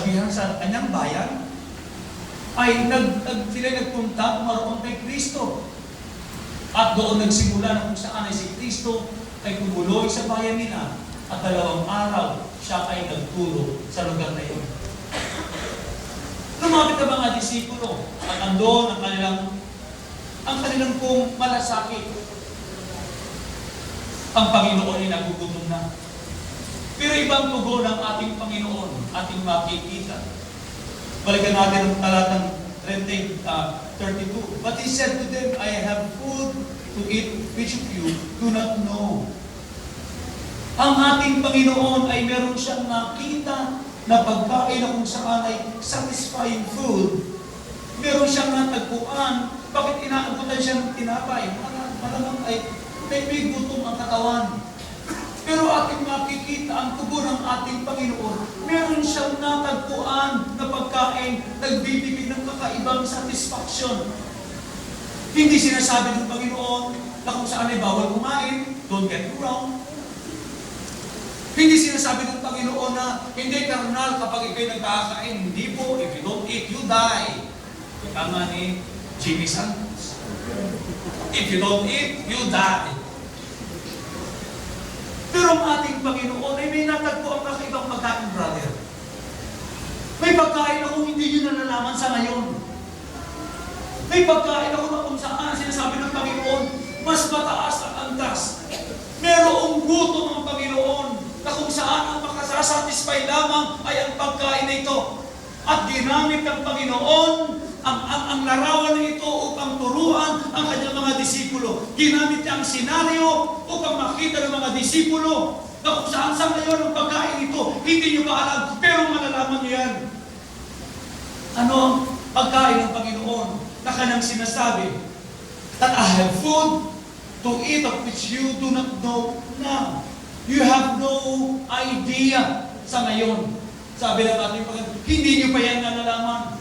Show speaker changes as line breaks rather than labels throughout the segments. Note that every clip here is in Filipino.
kasabihan sa kanyang bayan, ay sila nagpunta maroon kay Kristo. At doon nagsimula na kung saan ay si Kristo ay tumuloy sa bayan nila at 2 araw siya ay nagturo sa lugar na iyon. Lumapit ang mga disipulo at andon ang kanilang pong malasakit. Ang Panginoon ay nagugutom na. Pero ibang tugon ng ating Panginoon, ating makikita. Balikan natin ang talatang 32. But He said to them, I have food to eat which of you do not know. Ang ating Panginoon ay meron siyang nakita na pagkain na kung saan ay satisfying food. Meron siyang natagpuan. Bakit inaabutan siya ng tinapay? Malamang ay may gutom ang katawan. Pero ating makikita ang tugon ng ating Panginoon. Meron siyang natagpuan na pagkain, nagbibigay ng kakaibang satisfaction. Hindi sinasabi ng Panginoon na kung saan ay bawal kumain, don't get me wrong. Hindi sinasabi ng Panginoon na hindi karnal kapag ikaw'y nagkakain. Hindi po, if you don't eat, you die. Tama ni Jimmy Santos. If you don't eat, you die. Pero ang ating Panginoon ay may natagpo ang kakaibang pagkain, brother. May pagkain ako hindi nyo nalalaman sa ngayon. May pagkain ako na kung saan sinasabi ng Panginoon, mas mataas ang antas. Merong gutom ang Panginoon na kung saan ang makasasatisfy lamang ay ang pagkain na ito. At ginamit ng Panginoon ang larawan na ito upang turuan ang kanyang mga disipulo. Ginamit niya ang senaryo upang makita ng mga disipulo na kung saan sa ngayon ang pagkain ito. Hindi niyo ba alam, pero malalaman niyo yan. Ano ang pagkain ng Panginoon na kanyang sinasabi? That I have food to eat of which you do not know now. You have no idea sa ngayon. Sabi ng ating Panginoon, hindi niyo pa yan nalalaman.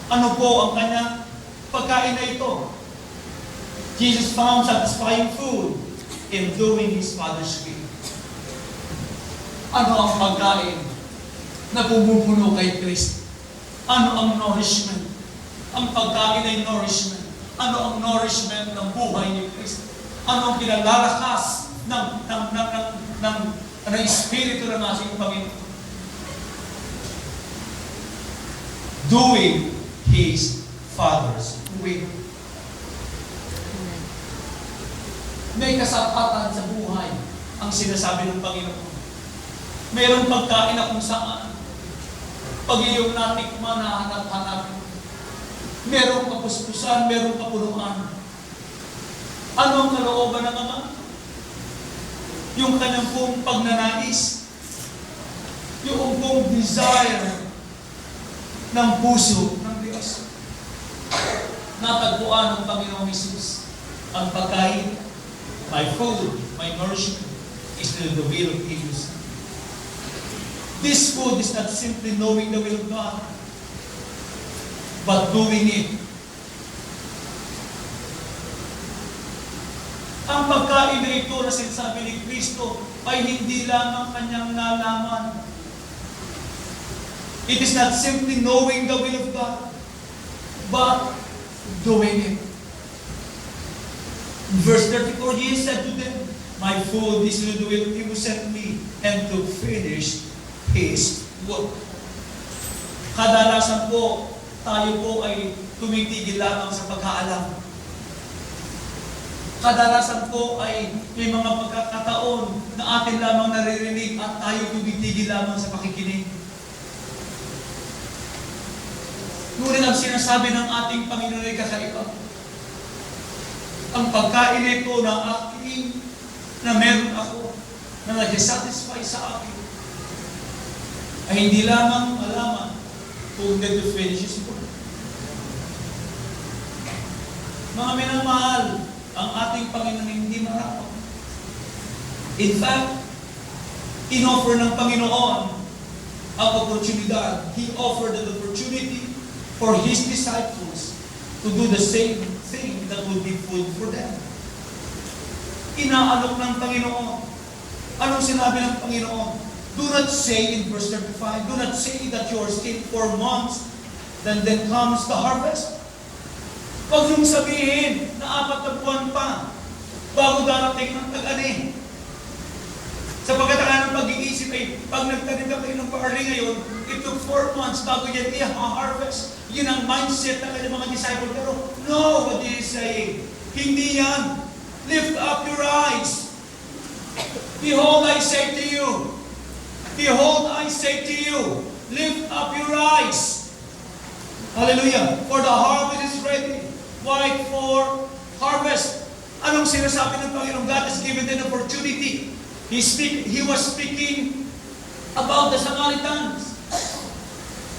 Ano po ang kanyang pagkain na ito? Jesus found satisfying food in doing His Father's will. Ano ang pagkain na bumubuno kay Kristo? Ano ang nourishment? Ang pagkain ay nourishment. Ano ang nourishment ng buhay ni Kristo? Ano ang pinalalakas ng Espiritu ng ating Panginoon? Doing His Father's will. May kasapatan sa buhay ang sinasabi ng Panginoon. Mayroong pagkain na kung saan pag iyong natikman na hanap-hanap, merong kapuspusan, merong kapunuan. Ano ang kalooban ng Ama? Yung kanyang pong pagnanais, yung pong desire ng puso ng Diyos. Natagpuan ng Panginoong Jesus ang pagkain, my food, my nourishment is to the will of Jesus. This food is not simply knowing the will of God, but doing it. Ang pagkain na ito na sinasabi ni Kristo ay hindi lamang kanyang nalaman. It is not simply knowing the will of God, but doing it. In verse 34, Jesus said to them, my food is to do it, He who sent me, and to finish His work. Kadalasan po, tayo po ay tumitigil lamang sa pag-aalam. Kadalasan po ay may mga pagkakataon na atin lamang naririnig at tayo tumitigil lamang sa pakikinig. Ngunit ang sinasabi ng ating Panginoon ay kakaiba. Ang pagkain ito na aking, na meron ako, na nag-satisfy sa akin, ay hindi lamang malaman kung to finish His work. Mga minamahal, ang ating Panginoon hindi marapang. In fact, in-offer ng Panginoon ang oportunidad. He offered an opportunity for His disciples to do the same thing that would be food for them. Inaalok ng Panginoon. Anong sinabi ng Panginoon? Do not say in verse 35, do not say that you are still 4 months, then comes the harvest. Huwag niyong sabihin na 4 na buwan pa bago darating ang tag-ani. Sapagkat ang pag-iisip ay, pag nagtanim ka kayo ng barley ngayon, it took 4 months bago yan i-harvest. Yun ang mindset ng kanyang mga disciple. Pero, no, what he is saying, hindi yan. Lift up your eyes. Behold, I say to you. Behold, I say to you. Lift up your eyes. Hallelujah. For the harvest is ready. White for harvest. Anong sinasabi ng Panginoon? God has given them opportunity. He was speaking about the Samaritans.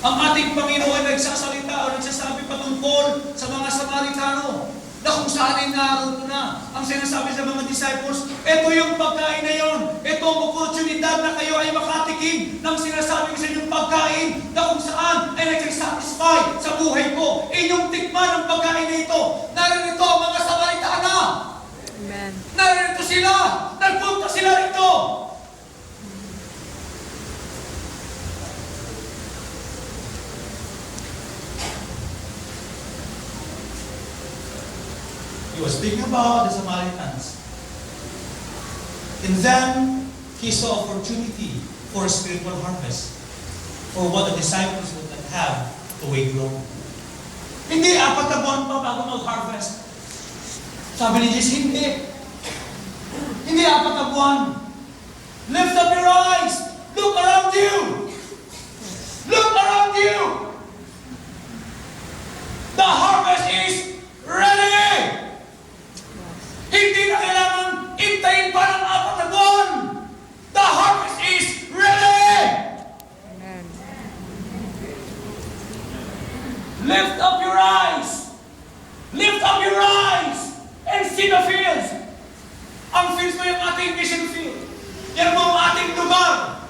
Ang ating Panginoon ay nagsasalita o nagsasabi patungkol sa mga Samaritano na kung saan ay naroon na. Ang sinasabi sa mga disciples, ito yung pagkain na yon. Ito ang oportunidad na kayo ay makatikim ng sinasabi ko sa inyong pagkain na kung saan ay nagsasatisfy sa buhay ko. Inyong tikman ang pagkain na ito. Naririto ang mga Samaritana.
Amen.
Naririto sila. Nagpunta sila rito. He was speaking about the Samaritans. In them, he saw opportunity for spiritual harvest, for what the disciples would not have to wait long. Hindi 4 na buwan pa bago mag-harvest. Sabi ni Jesus, hindi. Hindi 4 na buwan. Lift up your eyes. Look around you. Look around you. The harvest is ready. Hindi na kailangan intayin pa ng 4 na buwan. The harvest is ready.
Amen.
Lift up your eyes. Lift up your eyes and see the fields. Ang fields mo yung ating mission field. Yan mo ang ating lugar.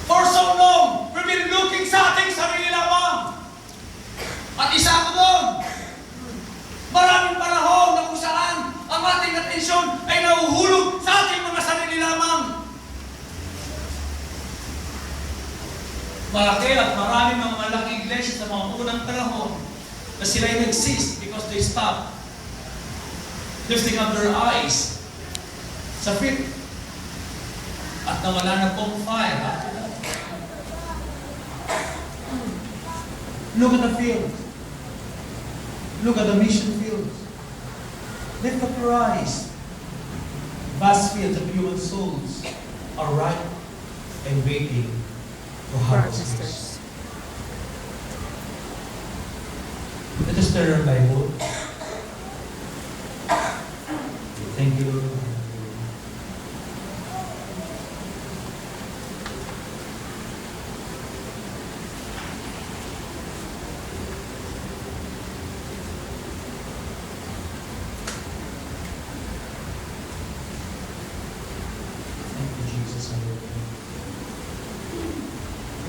For so long, we've been looking sa ating sarili lamang. At isa ko doon. Maraming panahon na kung saan ang ating atensyon ay nahuhulog sa ating mga sarili lamang. Malaki at maraming mga malaking iglesia sa mga unang panahon na sila ay nag-cease because they stopped lifting up their eyes sa feet at nawala na pong fire after that. Look at the field. Look at the mission fields. Lift up your eyes. Vast fields of human souls are ripe and waiting for harvesters. Let us turn our Bible. Thank you, Lord.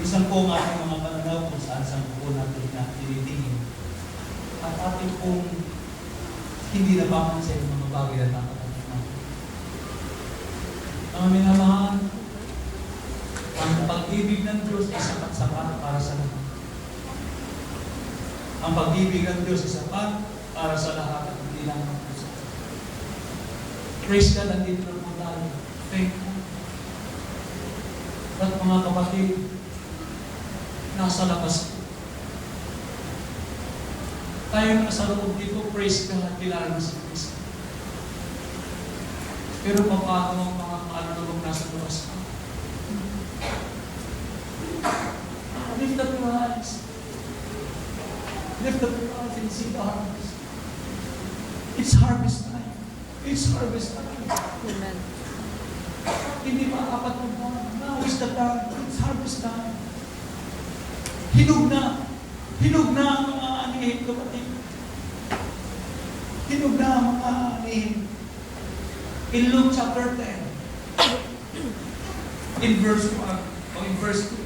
Minsan po ang ating mga pananaw kung saan po natin na tinitingin at ating pong hindi napapansin ang mga bagay na nakatanin natin. Mga minamahal, ang pag-ibig ng Diyos ay sapat-sapat para sa lahat. Ang pag-ibig ng Diyos ay sapat para sa lahat at hindi lang ang puso. Praise God, nandito na po tayo. Thank you. At mga kapatid, nasa labas po. Tayo nasa loob dito, praise God, kilala na si Kristo. Pero paano ang mga kaalulong nasa labas pa? Lift up your eyes. Lift up your eyes and see the harvest. It's harvest time. It's harvest time.
Amen.
Hindi pa 4 na buwan. Now is the time. It's harvest time. Hinog na. Hinog na ang mga anihin, kapatid. Hinog na ang mga anihin. In Luke chapter 10, in verse 1, or in verse 2.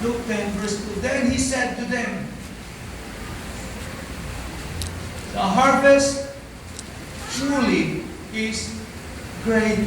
Luke 10, verse 2. Then he said to them, the harvest truly is great,